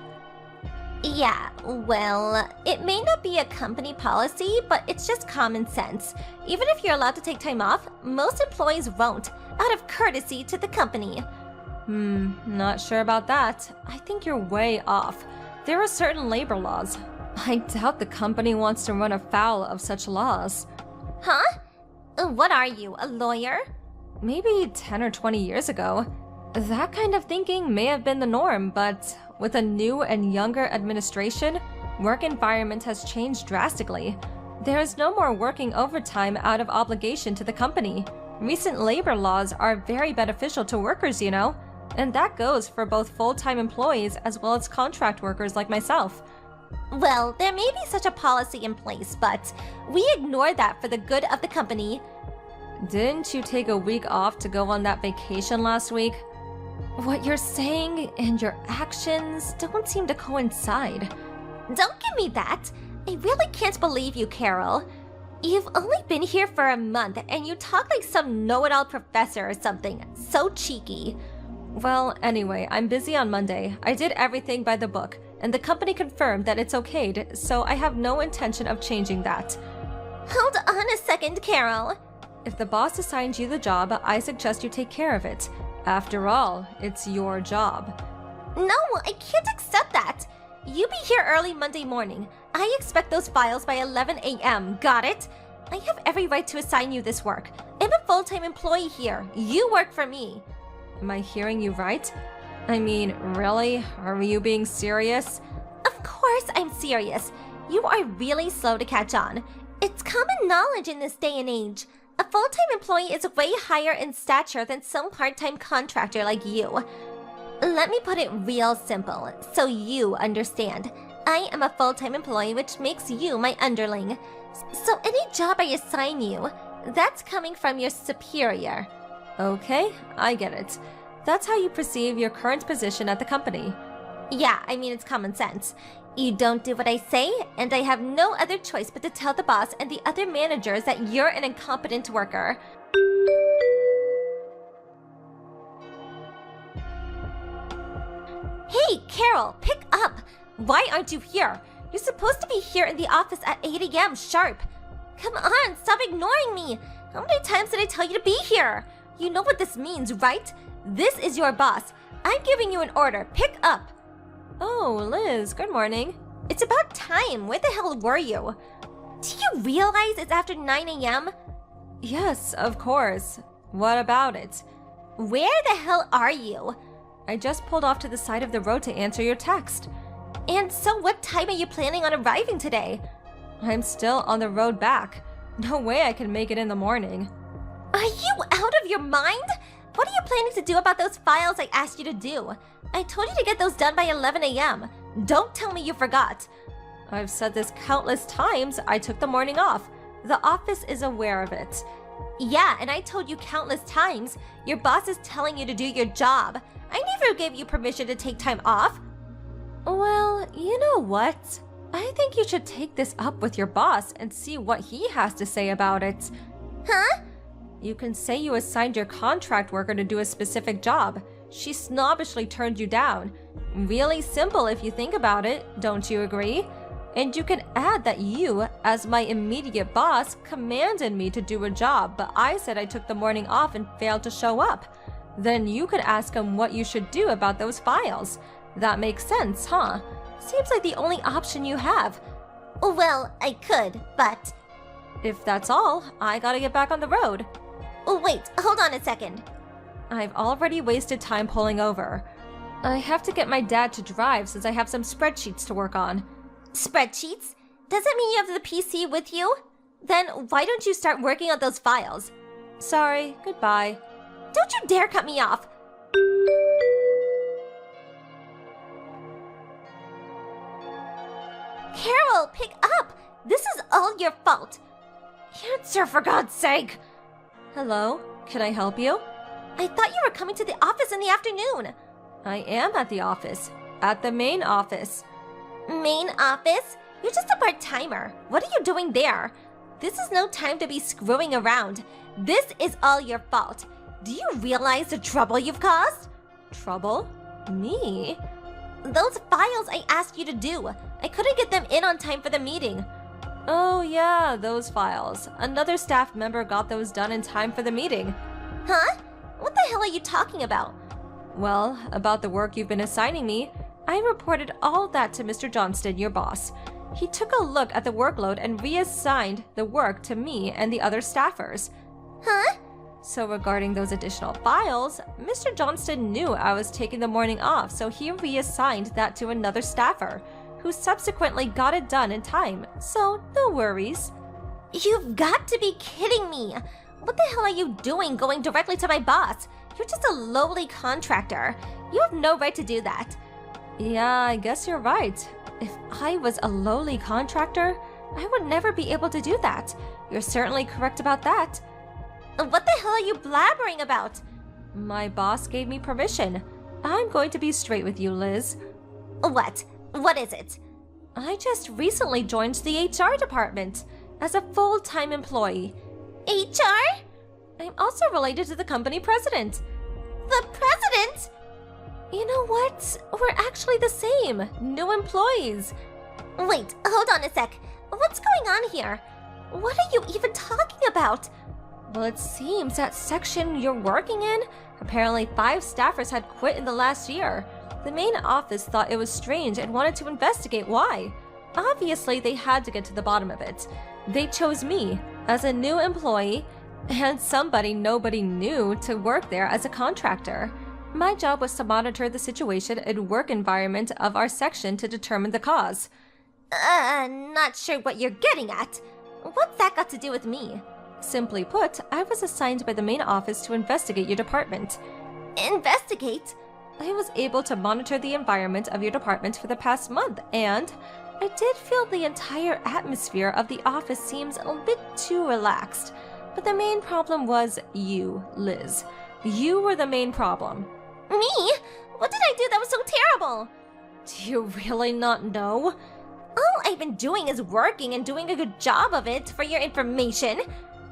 Yeah, well, it may not be a company policy, but it's just common sense. Even if you're allowed to take time off, most employees won't, out of courtesy to the company. Not sure about that. I think you're way off. There are certain labor laws. I doubt the company wants to run afoul of such laws. Huh? What are you, a lawyer? Maybe 10 or 20 years ago. That kind of thinking may have been the norm, but with a new and younger administration, work environment has changed drastically. There is no more working overtime out of obligation to the company. Recent labor laws are very beneficial to workers, you know, and that goes for both full-time employees as well as contract workers like myself. Well, there may be such a policy in place, but we ignore that for the good of the company. Didn't you take a week off to go on that vacation last week? What you're saying and your actions don't seem to coincide. Don't give me that. I really can't believe you, Carol. You've only been here for a month and you talk like some know-it-all professor or something. So cheeky. Well, anyway, I'm busy on Monday. I did everything by the book, and the company confirmed that it's okayed, so I have no intention of changing that. Hold on a second, Carol. If the boss assigned you the job, I suggest you take care of it. After all, it's your job. No, I can't accept that. You be here early Monday morning. I expect those files by 11 a.m. Got it? I have every right to assign you this work. I'm a full-time employee here. You work for me. Am I hearing you right? I mean, really? Are you being serious? Of course I'm serious. You are really slow to catch on. It's common knowledge in this day and age. A full-time employee is way higher in stature than some part-time contractor like you. Let me put it real simple, so you understand. I am a full-time employee, which makes you my underling. So any job I assign you, that's coming from your superior. Okay, I get it. That's how you perceive your current position at the company. Yeah, I mean, it's common sense. You don't do what I say, and I have no other choice but to tell the boss and the other managers that you're an incompetent worker. Hey, Carol, pick up! Why aren't you here? You're supposed to be here in the office at 8 a.m. sharp. Come on, stop ignoring me! How many times did I tell you to be here? You know what this means, right? This is your boss. I'm giving you an order. Pick up. Oh, Liz, good morning. It's about time. Where the hell were you? Do you realize it's after 9 a.m.? Yes, of course. What about it? Where the hell are you? I just pulled off to the side of the road to answer your text. And so what time are you planning on arriving today? I'm still on the road back. No way I can make it in the morning. Are you out of your mind? What are you planning to do about those files I asked you to do? I told you to get those done by 11 a.m. Don't tell me you forgot. I've said this countless times. I took the morning off. The office is aware of it. Yeah, and I told you countless times. Your boss is telling you to do your job. I never gave you permission to take time off. Well, you know what? I think you should take this up with your boss and see what he has to say about it. Huh? You can say you assigned your contract worker to do a specific job. She snobbishly turned you down. Really simple if you think about it, don't you agree? And you can add that you, as my immediate boss, commanded me to do a job, but I said I took the morning off and failed to show up. Then you could ask him what you should do about those files. That makes sense, huh? Seems like the only option you have. Well, I could, but... If that's all, I gotta get back on the road. Wait, hold on a second. I've already wasted time pulling over. I have to get my dad to drive since I have some spreadsheets to work on. Spreadsheets? Does that mean you have the PC with you? Then why don't you start working on those files? Sorry, goodbye. Don't you dare cut me off! Carol, pick up! This is all your fault! Answer, for God's sake! Hello, can I help you? I thought you were coming to the office in the afternoon. I am at the office. At the main office. Main office? You're just a part-timer. What are you doing there? This is no time to be screwing around. This is all your fault. Do you realize the trouble you've caused? Trouble? Me? Those files I asked you to do. I couldn't get them in on time for the meeting. Oh yeah, those files. Another staff member got those done in time for the meeting. Huh? What the hell are you talking about? Well, about the work you've been assigning me. I reported all that to Mr. Johnston, your boss. He took a look at the workload and reassigned the work to me and the other staffers. Huh? So regarding those additional files, Mr. Johnston knew I was taking the morning off, so he reassigned that to another staffer, who subsequently got it done in time, so no worries. You've got to be kidding me! What the hell are you doing going directly to my boss? You're just a lowly contractor. You have no right to do that. Yeah, I guess you're right. If I was a lowly contractor, I would never be able to do that. You're certainly correct about that. What the hell are you blabbering about? My boss gave me permission. I'm going to be straight with you, Liz. What? What is it? I just recently joined the HR department as a full-time employee. HR? I'm also related to the company president. The president? You know what? We're actually the same. New employees. Wait, hold on a sec. What's going on here? What are you even talking about? Well, it seems that section you're working in, apparently 5 staffers had quit in the last year. The main office thought it was strange and wanted to investigate why. Obviously, they had to get to the bottom of it. They chose me as a new employee and somebody nobody knew to work there as a contractor. My job was to monitor the situation and work environment of our section to determine the cause. Not sure what you're getting at. What's that got to do with me? Simply put, I was assigned by the main office to investigate your department. Investigate? I was able to monitor the environment of your department for the past month, and I did feel the entire atmosphere of the office seems a bit too relaxed. But the main problem was you, Liz. You were the main problem. Me? What did I do that was so terrible? Do you really not know? All I've been doing is working and doing a good job of it, for your information.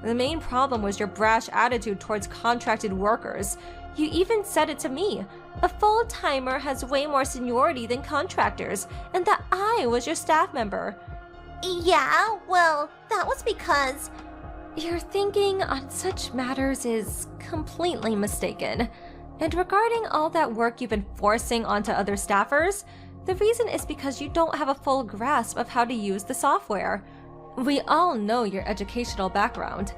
The main problem was your brash attitude towards contracted workers. You even said it to me. A full-timer has way more seniority than contractors, and that I was your staff member. Yeah, well, that was because... Your thinking on such matters is completely mistaken. And regarding all that work you've been forcing onto other staffers, the reason is because you don't have a full grasp of how to use the software. We all know your educational background.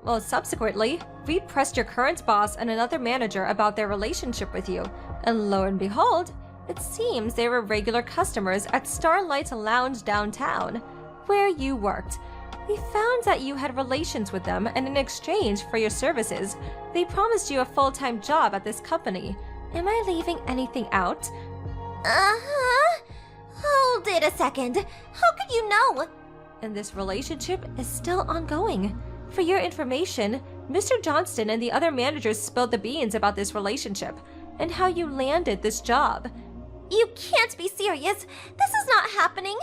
Well, subsequently, we pressed your current boss and another manager about their relationship with you, and lo and behold, it seems they were regular customers at Starlight Lounge downtown, where you worked. We found that you had relations with them, and in exchange for your services, they promised you a full-time job at this company. Am I leaving anything out? Hold it a second. How could you know? And this relationship is still ongoing. For your information, Mr. Johnston and the other managers spilled the beans about this relationship and how you landed this job. You can't be serious. This is not happening.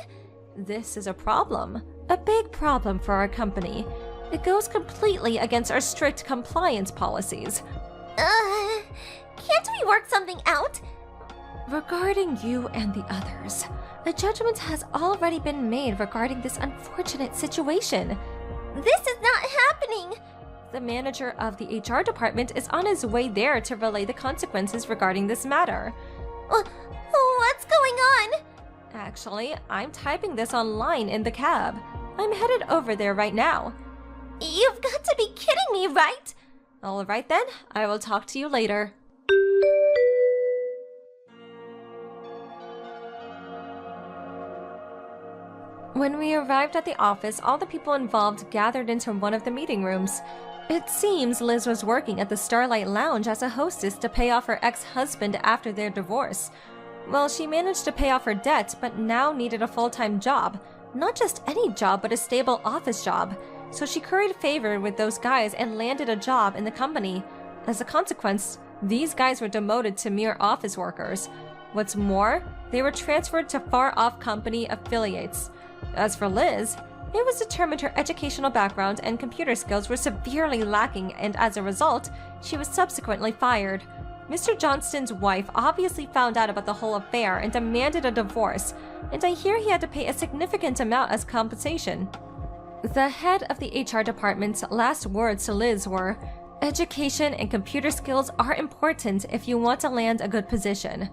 This is a problem. A big problem for our company. It goes completely against our strict compliance policies. Can't we work something out? Regarding you and the others, a judgment has already been made regarding this unfortunate situation. This is not happening! The manager of the HR department is on his way there to relay the consequences regarding this matter. What's going on? Actually, I'm typing this online in the cab. I'm headed over there right now. You've got to be kidding me, right? All right then, I will talk to you later. When we arrived at the office, all the people involved gathered into one of the meeting rooms. It seems Liz was working at the Starlight Lounge as a hostess to pay off her ex-husband after their divorce. Well, she managed to pay off her debt, but now needed a full-time job. Not just any job, but a stable office job. So she curried favor with those guys and landed a job in the company. As a consequence, these guys were demoted to mere office workers. What's more, they were transferred to far-off company affiliates. As for Liz, it was determined her educational background and computer skills were severely lacking, and as a result, she was subsequently fired. Mr. Johnston's wife obviously found out about the whole affair and demanded a divorce, and I hear he had to pay a significant amount as compensation. The head of the HR department's last words to Liz were, "Education and computer skills are important if you want to land a good position."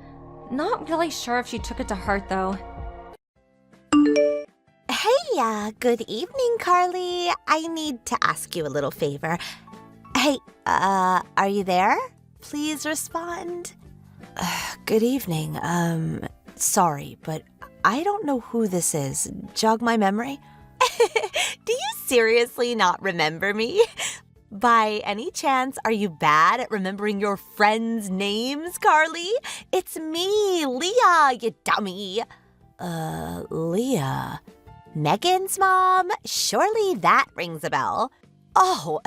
Not really sure if she took it to heart, though. Hey, good evening, Carly. I need to ask you a little favor. Hey, are you there? Please respond. Good evening. Sorry, but I don't know who this is. Jog my memory? Do you seriously not remember me? By any chance, are you bad at remembering your friends' names, Carly? It's me, Leah, you dummy. Leah. Megan's mom? Surely that rings a bell. Oh,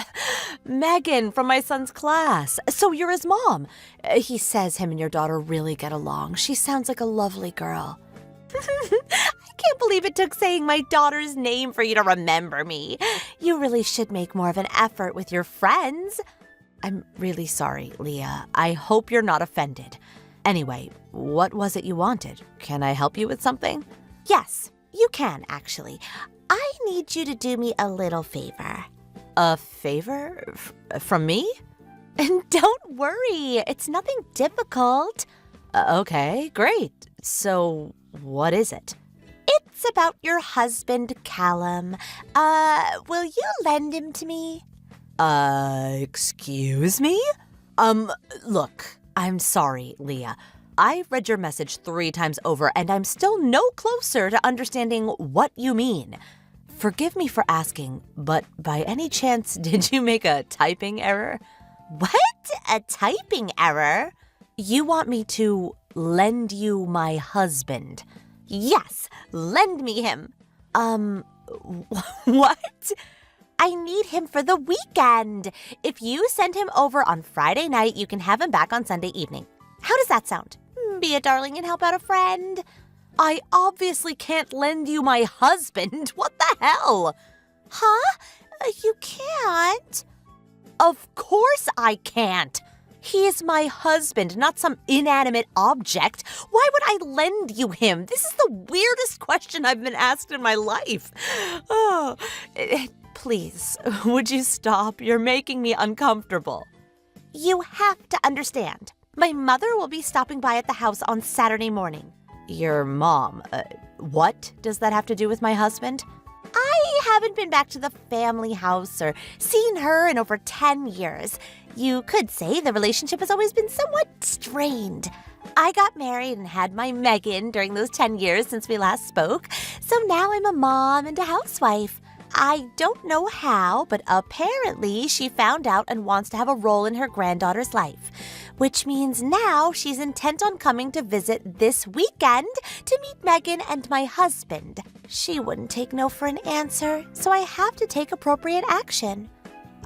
Megan from my son's class. So you're his mom. He says him and your daughter really get along. She sounds like a lovely girl. I can't believe it took saying my daughter's name for you to remember me. You really should make more of an effort with your friends. I'm really sorry, Leah. I hope you're not offended. Anyway, what was it you wanted? Can I help you with something? Yes, you can, actually. I need you to do me a little favor. A favor? From me? And don't worry, it's nothing difficult. Okay, great. So, what is it? It's about your husband, Callum. Will you lend him to me? Excuse me? Look, I'm sorry, Leah. I read your message 3 times over, and I'm still no closer to understanding what you mean. Forgive me for asking, but by any chance, did you make a typing error? What? A typing error? You want me to lend you my husband? Yes, lend me him. What? I need him for the weekend. If you send him over on Friday night, you can have him back on Sunday evening. How does that sound? Be a darling and help out a friend. I obviously can't lend you my husband. What the hell? Huh? You can't? Of course I can't. He is my husband, not some inanimate object. Why would I lend you him? This is the weirdest question I've been asked in my life. Oh, please, would you stop? You're making me uncomfortable. You have to understand. My mother will be stopping by at the house on Saturday morning. Your mom? What does that have to do with my husband? I haven't been back to the family house or seen her in over 10 years. You could say the relationship has always been somewhat strained. I got married and had my Megan during those 10 years since we last spoke, so now I'm a mom and a housewife. I don't know how, but apparently she found out and wants to have a role in her granddaughter's life, which means now she's intent on coming to visit this weekend to meet Megan and my husband. She wouldn't take no for an answer, so I have to take appropriate action.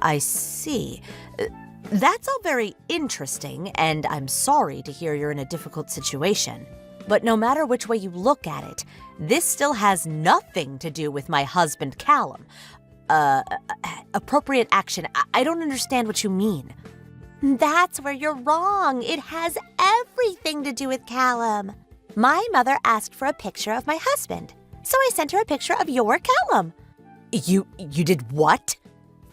I see. That's all very interesting, and I'm sorry to hear you're in a difficult situation. But no matter which way you look at it, this still has nothing to do with my husband, Callum. Appropriate action. I don't understand what you mean. That's where you're wrong. It has everything to do with Callum. My mother asked for a picture of my husband, so I sent her a picture of your Callum. You did what?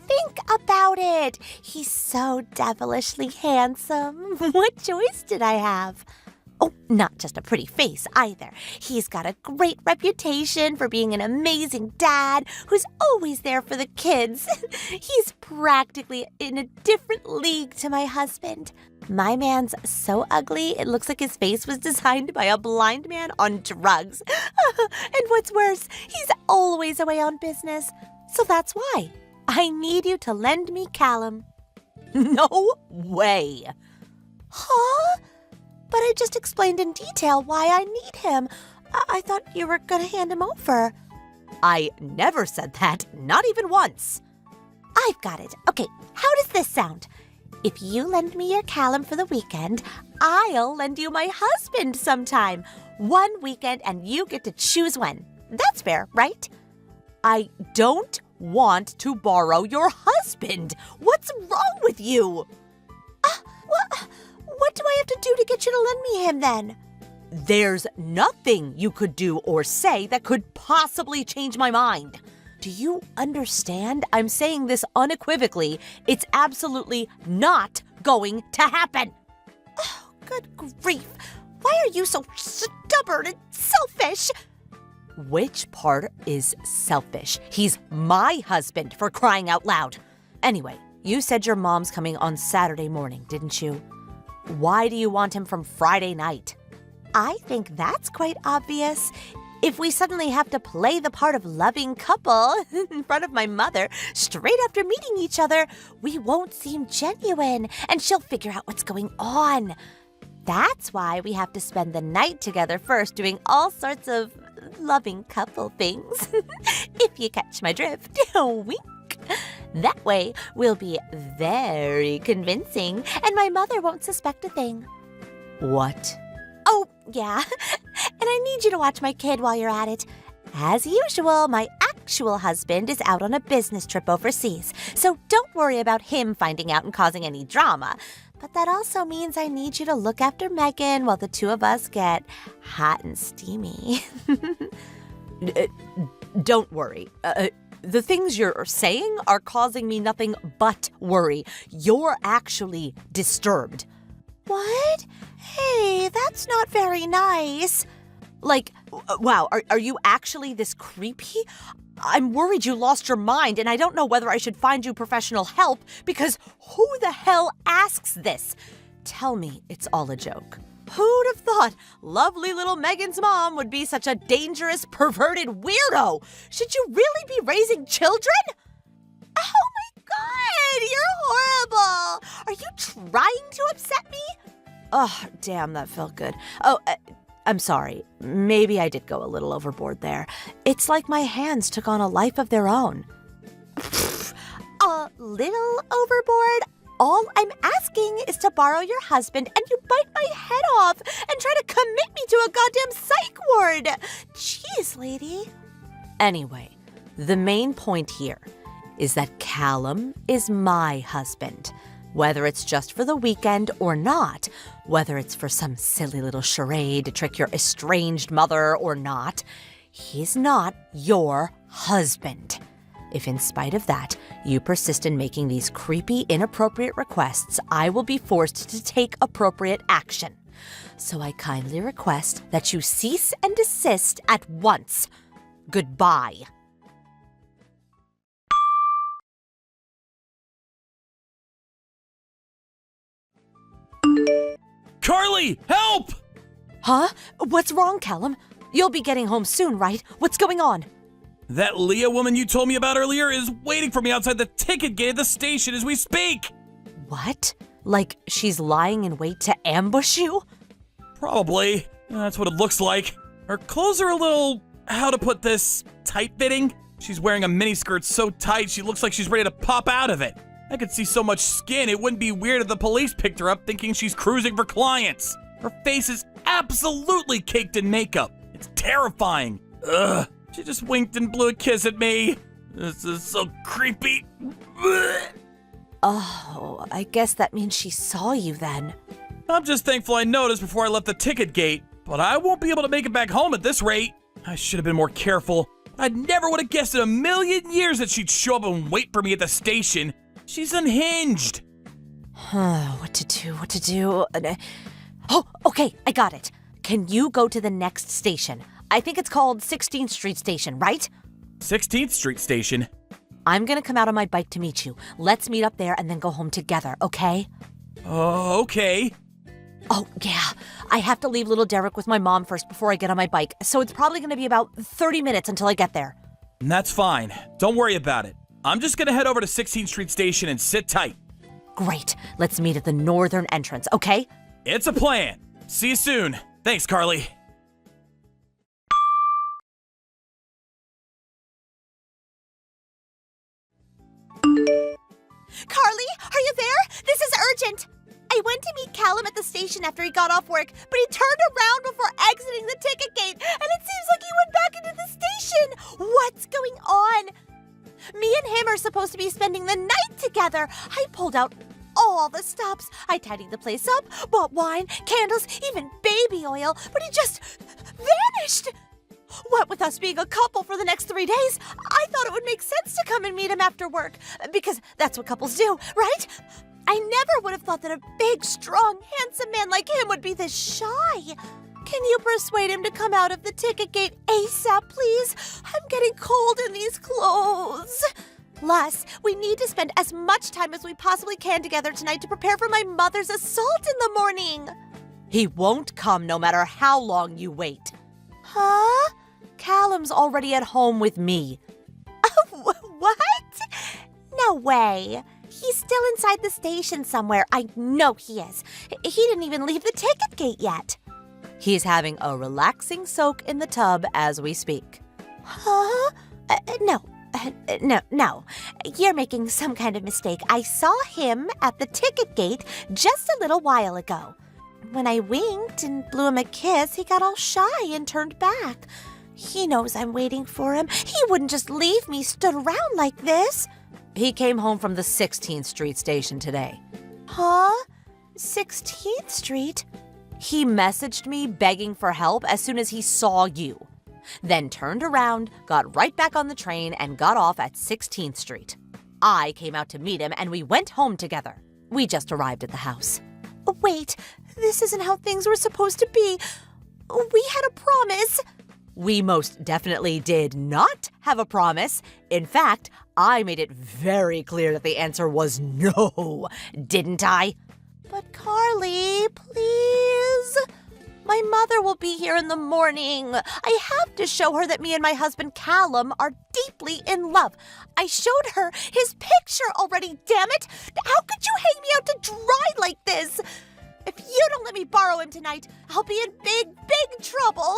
Think about it. He's so devilishly handsome. What choice did I have? Oh, not just a pretty face either. He's got a great reputation for being an amazing dad who's always there for the kids. He's practically in a different league to my husband. My man's so ugly, it looks like his face was designed by a blind man on drugs. And what's worse, he's always away on business. So that's why I need you to lend me Callum. No way. Huh? But I just explained in detail why I need him. I thought you were going to hand him over. I never said that, not even once. I've got it. Okay, how does this sound? If you lend me your Callum for the weekend, I'll lend you my husband sometime. One weekend and you get to choose when. That's fair, right? I don't want to borrow your husband. What's wrong with you? What do I have to do to get you to lend me him then? There's nothing you could do or say that could possibly change my mind. Do you understand? I'm saying this unequivocally. It's absolutely not going to happen. Oh, good grief. Why are you so stubborn and selfish? Which part is selfish? He's my husband, for crying out loud. Anyway, you said your mom's coming on Saturday morning, didn't you? Why do you want him from Friday night? I think that's quite obvious. If we suddenly have to play the part of loving couple in front of my mother straight after meeting each other, we won't seem genuine, and she'll figure out what's going on. That's why we have to spend the night together first, doing all sorts of loving couple things. If you catch my drift, wink. That way, we'll be very convincing, and my mother won't suspect a thing. What? Oh, yeah. And I need you to watch my kid while you're at it. As usual, my actual husband is out on a business trip overseas, so don't worry about him finding out and causing any drama. But that also means I need you to look after Megan while the two of us get hot and steamy. Don't worry. The things you're saying are causing me nothing but worry. You're actually disturbed. What? Hey, that's not very nice. Like, wow, are you actually this creepy? I'm worried you lost your mind, and I don't know whether I should find you professional help, because who the hell asks this? Tell me it's all a joke. Who'd have thought lovely little Megan's mom would be such a dangerous, perverted weirdo? Should you really be raising children? Oh my God, you're horrible. Are you trying to upset me? Oh, damn, that felt good. Oh, I'm sorry. Maybe I did go a little overboard there. It's like my hands took on a life of their own. A little overboard? All I'm asking is to borrow your husband, and you bite my head off and try to commit me to a goddamn psych ward. Jeez, lady. Anyway, the main point here is that Callum is my husband. Whether it's just for the weekend or not, whether it's for some silly little charade to trick your estranged mother or not, he's not your husband. If in spite of that, you persist in making these creepy, inappropriate requests, I will be forced to take appropriate action. So I kindly request that you cease and desist at once. Goodbye. Carly, help! Huh? What's wrong, Callum? You'll be getting home soon, right? What's going on? That Leah woman you told me about earlier is waiting for me outside the ticket gate at the station as we speak. What? Like she's lying in wait to ambush you? Probably. That's what it looks like. Her clothes are a little, how to put this, tight-fitting. She's wearing a miniskirt so tight she looks like she's ready to pop out of it. I could see so much skin, it wouldn't be weird if the police picked her up thinking she's cruising for clients. Her face is absolutely caked in makeup. It's terrifying. Ugh. She just winked and blew a kiss at me. This is so creepy. Ugh. Oh, I guess that means she saw you then. I'm just thankful I noticed before I left the ticket gate, but I won't be able to make it back home at this rate. I should have been more careful. I never would have guessed in a million years that she'd show up and wait for me at the station. She's unhinged. What to do? Oh, okay, I got it. Can you go to the next station? I think it's called 16th Street Station, right? 16th Street Station? I'm gonna come out on my bike to meet you. Let's meet up there and then go home together, okay? Okay. Oh, yeah. I have to leave little Derek with my mom first before I get on my bike, so it's probably gonna be about 30 minutes until I get there. That's fine. Don't worry about it. I'm just gonna head over to 16th Street Station and sit tight. Great. Let's meet at the northern entrance, okay? It's a plan. See you soon. Thanks, Carly. Carly, are you there? This is urgent. I went to meet Callum at the station after he got off work, but he turned around before exiting the ticket gate, and it seems like he went back into the station. What's going on? Me and him are supposed to be spending the night together. I pulled out all the stops. I tidied the place up, bought wine, candles, even baby oil, but he just vanished. What with us being a couple for the next 3 days, I thought it would make sense to come and meet him after work, because that's what couples do, right? I never would have thought that a big, strong, handsome man like him would be this shy. Can you persuade him to come out of the ticket gate ASAP, please? I'm getting cold in these clothes. Plus, we need to spend as much time as we possibly can together tonight to prepare for my mother's assault in the morning. He won't come no matter how long you wait. Huh? Callum's already at home with me. What? No way. He's still inside the station somewhere. I know he is. He didn't even leave the ticket gate yet. He's having a relaxing soak in the tub as we speak. Huh? No. You're making some kind of mistake. I saw him at the ticket gate just a little while ago. When I winked and blew him a kiss, he got all shy and turned back. He knows I'm waiting for him. He wouldn't just leave me stood around like this. He came home from the 16th Street station today. Huh? 16th Street? He messaged me begging for help as soon as he saw you. Then turned around, got right back on the train, and got off at 16th Street. I came out to meet him, and we went home together. We just arrived at the house. Wait, this isn't how things were supposed to be. We had a promise. We most definitely did not have a promise. In fact, I made it very clear that the answer was no, didn't I? But Carly, please. My mother will be here in the morning. I have to show her that me and my husband Callum are deeply in love. I showed her his picture already, damn it! How could you hang me out to dry like this? If you don't let me borrow him tonight, I'll be in big trouble.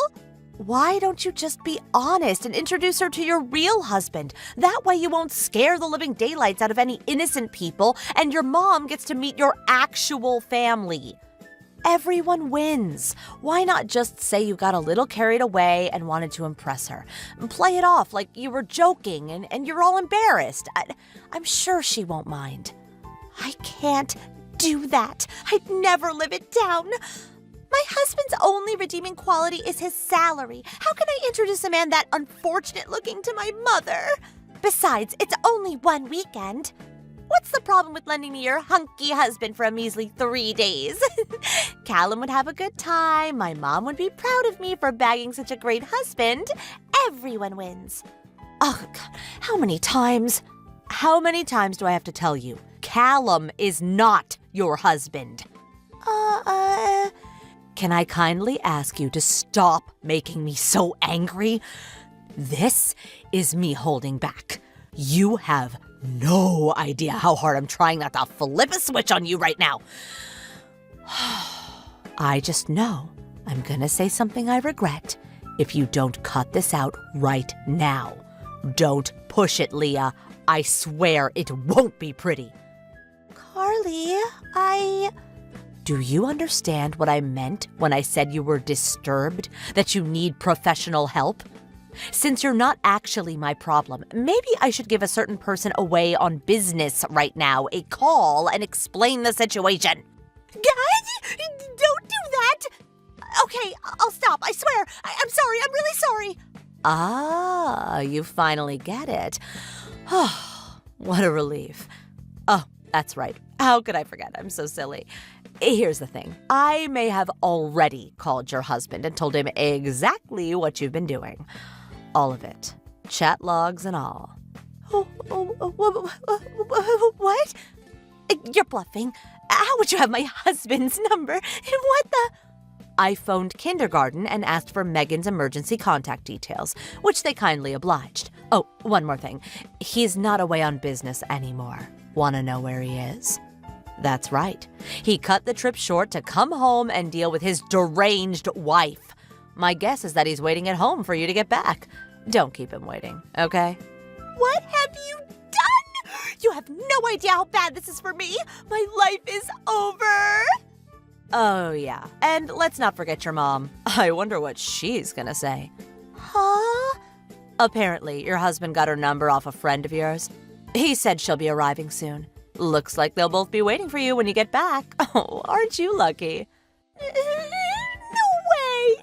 Why don't you just be honest and introduce her to your real husband? That way you won't scare the living daylights out of any innocent people, and your mom gets to meet your actual family. Everyone wins. Why not just say you got a little carried away and wanted to impress her? Play it off like you were joking and you're all embarrassed. I'm sure she won't mind. I can't do that. I'd never live it down. My husband's only redeeming quality is his salary. How can I introduce a man that unfortunate looking to my mother? Besides, it's only one weekend. What's the problem with lending me your hunky husband for a measly 3 days? Callum would have a good time. My mom would be proud of me for bagging such a great husband. Everyone wins. Oh, God, how many times? How many times do I have to tell you? Callum is not your husband. Can I kindly ask you to stop making me so angry? This is me holding back. You have no idea how hard I'm trying not to flip a switch on you right now. I just know I'm gonna say something I regret if you don't cut this out right now. Don't push it, Leah. I swear it won't be pretty. Carly, Do you understand what I meant when I said you were disturbed, that you need professional help? Since you're not actually my problem, maybe I should give a certain person away on business right now a call and explain the situation. Guys, don't do that! Okay, I'll stop, I swear. I'm sorry, I'm really sorry. Ah, you finally get it. Oh, what a relief. Oh, that's right. How could I forget? I'm so silly. Here's the thing. I may have already called your husband and told him exactly what you've been doing. All of it. Chat logs and all. What? You're bluffing. How would you have my husband's number? What the? I phoned kindergarten and asked for Megan's emergency contact details, which they kindly obliged. Oh, one more thing. He's not away on business anymore. Want to know where he is? That's right. He cut the trip short to come home and deal with his deranged wife. My guess is that he's waiting at home for you to get back. Don't keep him waiting, okay? What have you done? You have no idea how bad this is for me. My life is over. Oh, yeah. And let's not forget your mom. I wonder what she's gonna say. Huh? Apparently, your husband got her number off a friend of yours. He said she'll be arriving soon. Looks like they'll both be waiting for you when you get back. Oh, aren't you lucky? No way!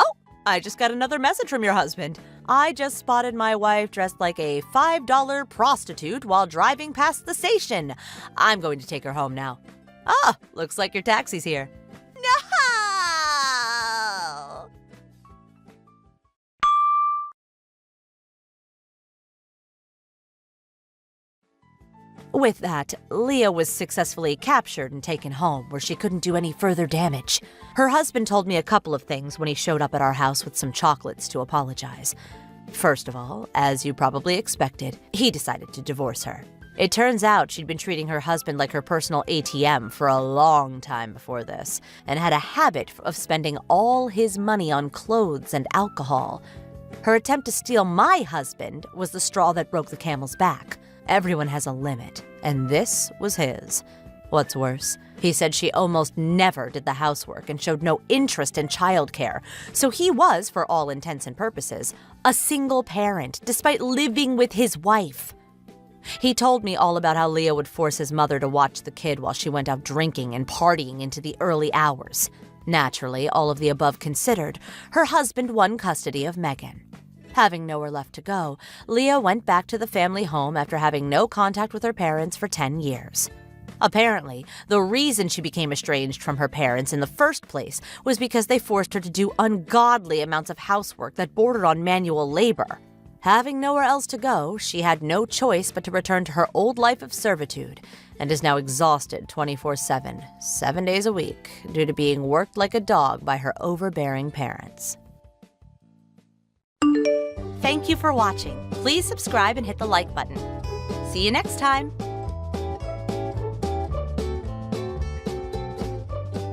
Oh, I just got another message from your husband. I just spotted my wife dressed like a $5 prostitute while driving past the station. I'm going to take her home now. Ah, looks like your taxi's here. No! With that, Leah was successfully captured and taken home, where she couldn't do any further damage. Her husband told me a couple of things when he showed up at our house with some chocolates to apologize. First of all, as you probably expected, he decided to divorce her. It turns out she'd been treating her husband like her personal ATM for a long time before this, and had a habit of spending all his money on clothes and alcohol. Her attempt to steal my husband was the straw that broke the camel's back. Everyone has a limit, and this was his. What's worse, he said she almost never did the housework and showed no interest in childcare, so he was, for all intents and purposes, a single parent despite living with his wife. He told me all about how Leah would force his mother to watch the kid while she went out drinking and partying into the early hours. Naturally, all of the above considered, her husband won custody of Megan. Having nowhere left to go, Leah went back to the family home after having no contact with her parents for 10 years. Apparently, the reason she became estranged from her parents in the first place was because they forced her to do ungodly amounts of housework that bordered on manual labor. Having nowhere else to go, she had no choice but to return to her old life of servitude, and is now exhausted 24/7, 7 days a week, due to being worked like a dog by her overbearing parents. Thank you for watching. Please subscribe and hit the like button. See you next time.